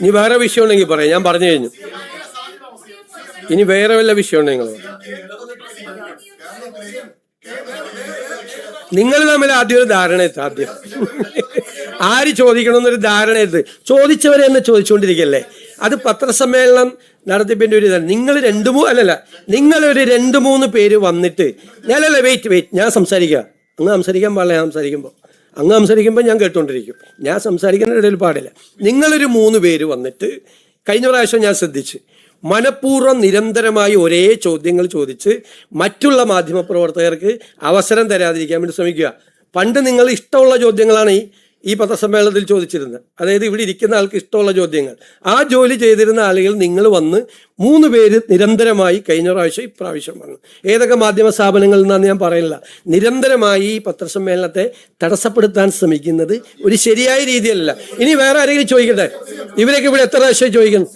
ഇനി വേറെ വിഷയം ഉണ്ടെങ്കിൽ പറയാം, ഞാൻ പറഞ്ഞു കഴിഞ്ഞു. ഇനി വേറെ വല്ല വിഷയം ഉണ്ടെങ്കിൽ നിങ്ങൾ തമ്മിൽ ആദ്യം ഒരു ധാരണ എത്തും. ആദ്യം ആര് ചോദിക്കണമെന്നൊരു ധാരണ എത്തും. ചോദിച്ചവരെ തന്നെ ചോദിച്ചുകൊണ്ടിരിക്കല്ലേ. അത് പത്രസമ്മേളനം നടത്തിപ്പിന്റെ ഒരു ഇതാണ്. നിങ്ങളൊരു 2-3 പേര് വന്നിട്ട് വെയിറ്റ് ഞാൻ സംസാരിക്കുക. അങ്ങ് സംസാരിക്കാൻ പാടില്ല. ഞാൻ അങ്ങ് സംസാരിക്കുമ്പോൾ ഞാൻ കേട്ടുകൊണ്ടിരിക്കും. ഞാൻ സംസാരിക്കുന്ന ഇടയിൽ പാടില്ല. നിങ്ങളൊരു 3 പേര് വന്നിട്ട് കഴിഞ്ഞ പ്രാവശ്യം ഞാൻ ശ്രദ്ധിച്ച് മനഃപൂർവ്വം നിരന്തരമായി ഒരേ ചോദ്യങ്ങൾ ചോദിച്ച് മറ്റുള്ള മാധ്യമപ്രവർത്തകർക്ക് അവസരം തരാതിരിക്കാൻ വേണ്ടി ശ്രമിക്കുക. പണ്ട് നിങ്ങൾ ഇഷ്ടമുള്ള ചോദ്യങ്ങളാണ് ഈ പത്രസമ്മേളനത്തിൽ ചോദിച്ചിരുന്നത്. അതായത് ഇവിടെ ഇരിക്കുന്ന ആൾക്ക് ഇഷ്ടമുള്ള ചോദ്യങ്ങൾ. ആ ജോലി ചെയ്തിരുന്ന ആളുകൾ നിങ്ങൾ വന്ന് 3 പേര് നിരന്തരമായി കഴിഞ്ഞ പ്രാവശ്യം ഇപ്രാവശ്യം വന്നു. ഏതൊക്കെ മാധ്യമ സ്ഥാപനങ്ങളിൽ നിന്നാന്ന് ഞാൻ പറയില്ല. നിരന്തരമായി ഈ പത്രസമ്മേളനത്തെ തടസ്സപ്പെടുത്താൻ ശ്രമിക്കുന്നത് ഒരു ശരിയായ രീതിയല്ല. ഇനി വേറെ ആരെങ്കിലും ചോദിക്കട്ടെ. ഇവരൊക്കെ ഇവിടെ എത്ര പ്രാവശ്യം ചോദിക്കുന്നു?